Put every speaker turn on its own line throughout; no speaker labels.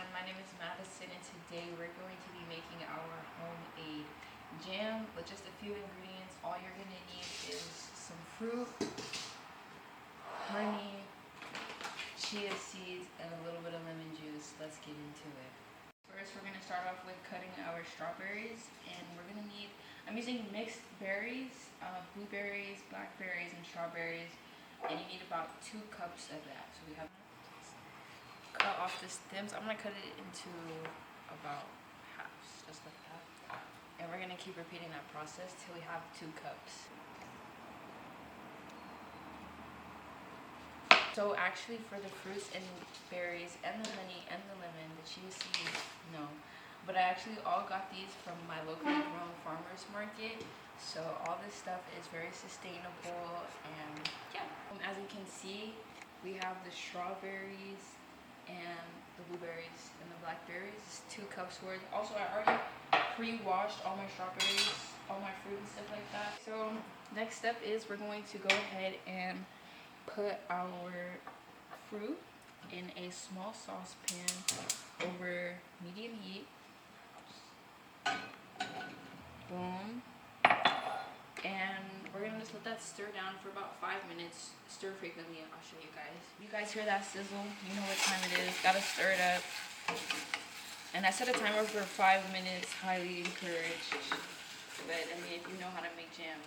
everyone, my name is Madison and today we're going to be making our homemade jam with just a few ingredients. All you're going to need is some fruit, honey, chia seeds, and a little bit of lemon juice. Let's get into it. First we're going to start off with cutting our strawberries, and we're going to need, I'm using mixed berries, blueberries, blackberries, and strawberries, and you need about 2 cups of that. So we have cut off the stems. I'm gonna cut it into about halves, just like that. And we're gonna keep repeating that process till we have 2 cups. So actually for the fruits and berries and the honey and the lemon, the chia seeds, no. But I actually all got these from my locally grown farmer's market. So all this stuff is very sustainable, and yeah. As you can see, we have the strawberries and the blueberries and the blackberries, 2 cups worth. Also, I already pre-washed all my strawberries, all my fruit and stuff like that. So next step is we're going to go ahead and put our fruit in a small saucepan over medium heat. Boom. And we're gonna just let that stir down for about 5 minutes. Stir frequently, and I'll show you guys. You guys hear that sizzle? You know what time it is. Gotta stir it up. And I set a timer for 5 minutes, highly encouraged. But I mean, if you know how to make jam,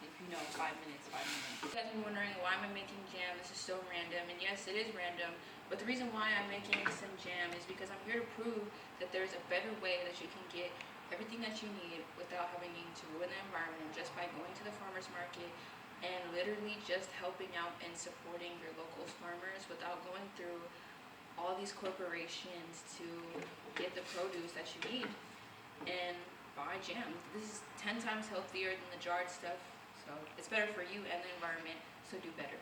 if you know 5 minutes, 5 minutes. You guys are wondering why am I making jam? This is so random, and yes, it is random. But the reason why I'm making some jam is because I'm here to prove that there's a better way that you can get everything that you need without having to ruin the environment, just by going to the farmer's market and literally just helping out and supporting your local farmers without going through all these corporations to get the produce that you need and buy jam. This is 10 times healthier than the jarred stuff, so it's better for you and the environment, so do better.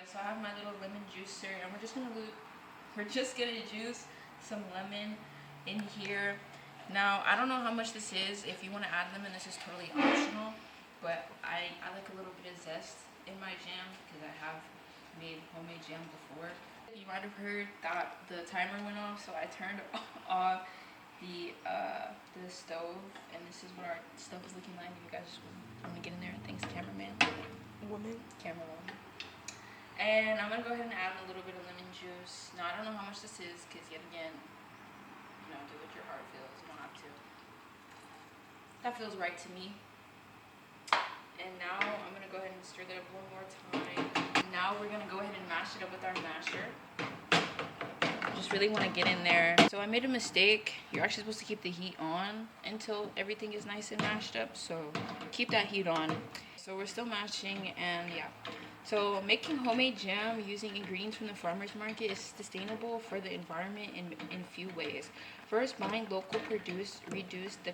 So I have my little lemon juicer, and we're just gonna juice some lemon in here. Now, I don't know how much this is. If you want to add lemon, this is totally optional. But I like a little bit of zest in my jam because I have made homemade jam before. You might have heard that the timer went off, so I turned off the stove, and this is what our stove is looking like. You guys want to get in there? Thanks, cameraman. Camera woman. And I'm going to go ahead and add a little bit of lemon juice. Now, I don't know how much this is because, yet again, do what your heart feels. You don't have to. That feels right to me. And now I'm going to go ahead and stir that up one more time. Now we're going to go ahead and mash it up with our masher. Just really want to get in there. So I made a mistake. You're actually supposed to keep the heat on until everything is nice and mashed up. So keep that heat on. So we're still mashing, and yeah. So making homemade jam using ingredients from the farmer's market is sustainable for the environment in few ways. First, buying local produce reduces the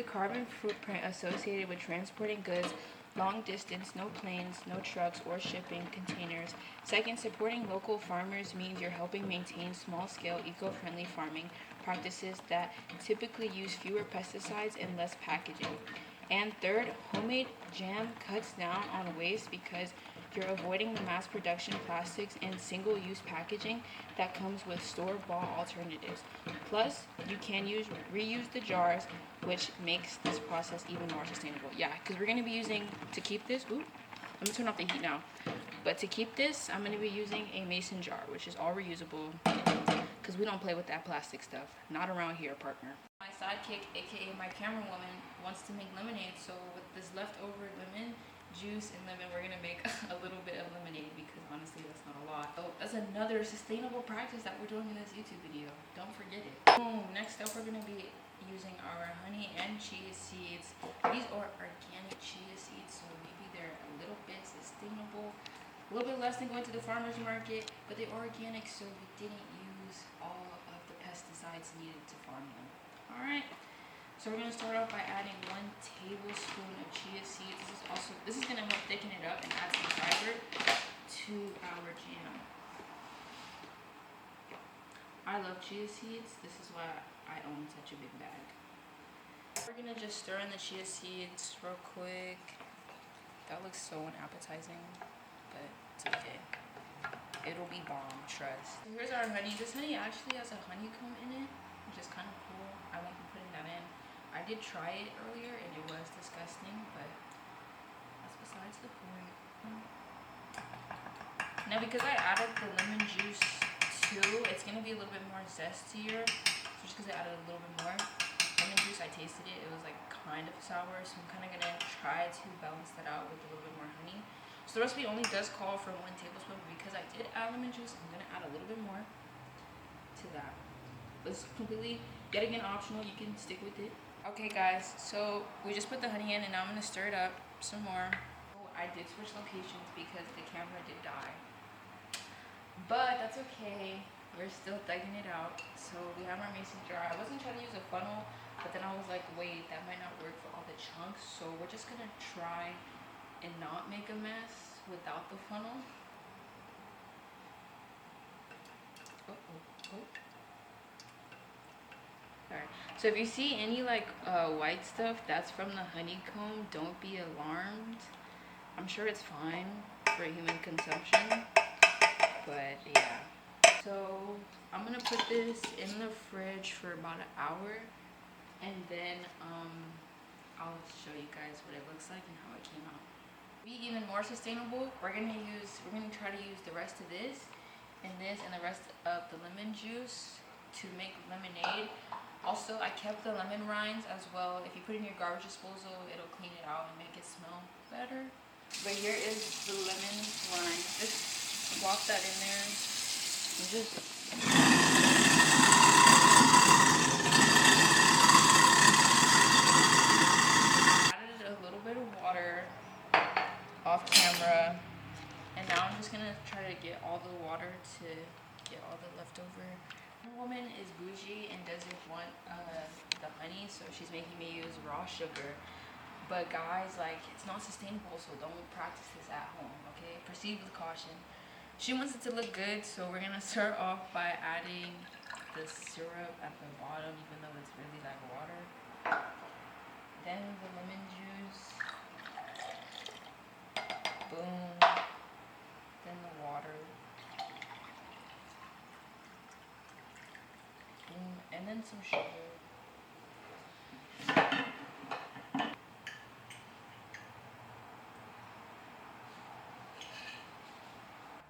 carbon footprint associated with transporting goods long distance, no planes, no trucks or shipping containers. Second, supporting local farmers means you're helping maintain small-scale eco-friendly farming practices that typically use fewer pesticides and less packaging. And third, homemade jam cuts down on waste because you're avoiding the mass production plastics and single-use packaging that comes with store-bought alternatives. Plus, you can reuse the jars, which makes this process even more sustainable. Yeah, because we're going to be using, to keep this, let me turn off the heat now. But to keep this, I'm going to be using a mason jar, which is all reusable, because we don't play with that plastic stuff. Not around here, partner. My sidekick, aka my camera woman, wants to make lemonade, so with this leftover lemon juice and lemon, we're gonna make a little bit of lemonade, because honestly that's not a lot. So that's another sustainable practice that we're doing in this YouTube video. Don't forget it. Boom. Next up, we're gonna be using our honey and chia seeds. These are organic chia seeds, so maybe they're a little bit sustainable, a little bit less than going to the farmer's market, but they're organic, so we didn't use all of the pesticides needed to farm them. Alright, so we're going to start off by adding 1 tablespoon of chia seeds. This is going to help thicken it up and add some fiber to our jam. I love chia seeds. This is why I own such a big bag. We're going to just stir in the chia seeds real quick. That looks so unappetizing, but it's okay. It'll be bomb, trust. So here's our honey. This honey actually has a honeycomb in it, which is kind of cool. I won't be putting that in. I did try it earlier and it was disgusting, but that's besides the point. Now because I added the lemon juice too, it's gonna be a little bit more zestier. So just because I added a little bit more lemon juice, I tasted it. It was like kind of sour, so I'm kind of gonna try to balance that out with a little bit more honey. So the recipe only does call for 1 tablespoon, but because I did add lemon juice, I'm gonna add a little bit more to that. It's completely, yet again, optional. You can stick with it. Okay guys, so we just put the honey in and now I'm gonna stir it up some more. Oh, I did switch locations because the camera did die. But that's okay. We're still thugging it out. So we have our mason jar. I wasn't trying to use a funnel, but then I was like, wait, that might not work for all the chunks. So we're just gonna try and not make a mess without the funnel. Alright, so if you see any like white stuff, that's from the honeycomb. Don't be alarmed. I'm sure it's fine for human consumption, but yeah. So I'm gonna put this in the fridge for about an hour, and then I'll show you guys what it looks like and how it came out. To be even more sustainable, we're gonna try to use the rest of this and the rest of the lemon juice to make lemonade. Also, I kept the lemon rinds as well. If you put it in your garbage disposal, it'll clean it out and make it smell better. But here is the lemon rind. Just swap that in there. And just added a little bit of water off camera. And now I'm just gonna try to get all the water to get all the leftover. Woman is bougie and doesn't want the honey, so she's making me use raw sugar. But guys, like, it's not sustainable, so don't practice this at home, okay? Proceed with caution. She wants it to look good, so we're gonna start off by adding the syrup at the bottom, even though it's really like water. Then the lemon juice. Boom. Then the water. And then some sugar.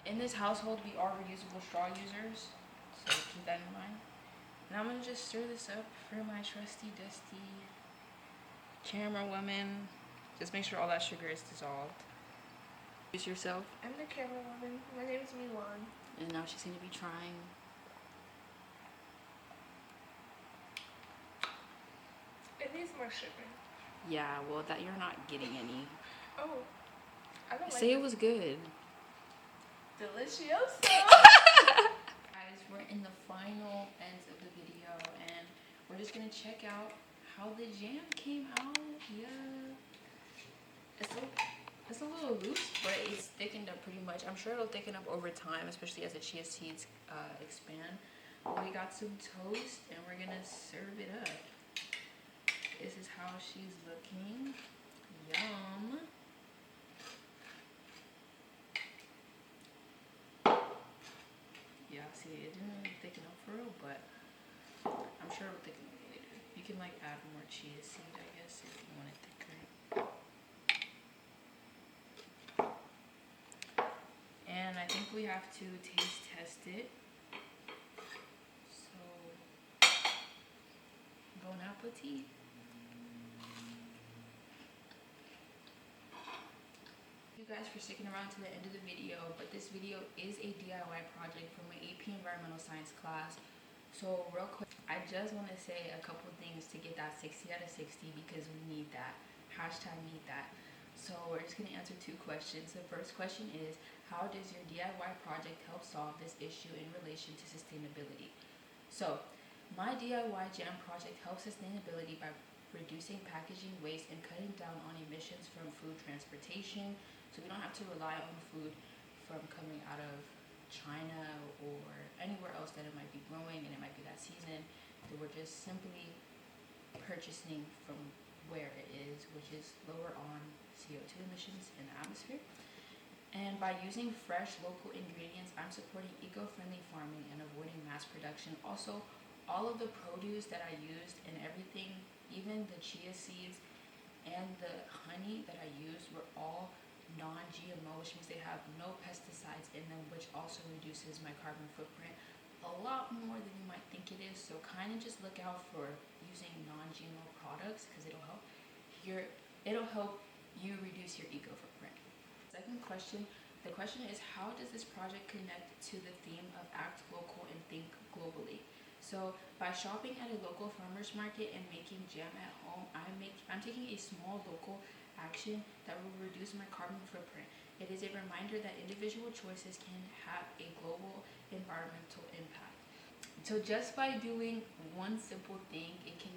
In this household, we are reusable straw users, so keep that in mind. Now I'm gonna just stir this up for my trusty, dusty camera woman. Just make sure all that sugar is dissolved. Introduce yourself.
I'm the camera woman. My name is Milan.
And now she's gonna be trying.
It needs more sugar.
Yeah, well, that you're not getting any.
Oh, I don't
Say it was good.
Delicioso.
Guys, we're in the final ends of the video, and we're just gonna check out how the jam came out. Yeah, it's a little loose, but it's thickened up pretty much. I'm sure it'll thicken up over time, especially as the chia seeds expand. We got some toast, and we're gonna serve it up. This is how she's looking. Yum. Yeah, see, it didn't really thicken up for real, but I'm sure it'll thicken up later. You can like add more chia seed, I guess, if you want it thicker. And I think we have to taste test it. So, bon appetit. Thank you guys for sticking around to the end of the video, but this video is a DIY project from my AP Environmental Science class. So real quick, I just want to say a couple things to get that 60 out of 60 because we need that. Hashtag need that. So we're just going to answer 2 questions. The first question is, how does your DIY project help solve this issue in relation to sustainability? So my DIY jam project helps sustainability by reducing packaging waste and cutting down on emissions from food transportation. So we don't have to rely on food from coming out of China or anywhere else that it might be growing and it might be that season. That we're just simply purchasing from where it is, which is lower on CO2 emissions in the atmosphere. And by using fresh local ingredients, I'm supporting eco-friendly farming and avoiding mass production. Also, all of the produce that I used and everything, even the chia seeds and the honey that I used, were all non-GMO, which means they have no pesticides in them, which also reduces my carbon footprint a lot more than you might think it is. So kind of just look out for using non-GMO products because it'll help you reduce your eco footprint. Second question, the question is, how does this project connect to the theme of act local and think globally? So by shopping at a local farmers market and making jam at home, I'm taking a small local action that will reduce my carbon footprint. It is a reminder that individual choices can have a global environmental impact. So just by doing one simple thing, it can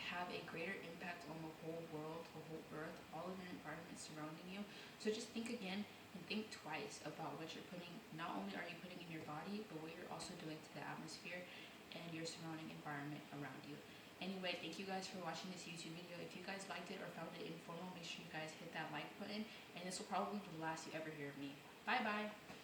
have a greater impact on the whole world, the whole earth, all of the environment surrounding you. So just think again and think twice about what you're putting. Not only are you putting in your body, but what you're also doing to the atmosphere and your surrounding environment around you. Anyway, thank you guys for watching this YouTube video. If you guys liked it or found it informal, make sure you guys hit that like button, and this will probably be the last you ever hear of me. Bye bye.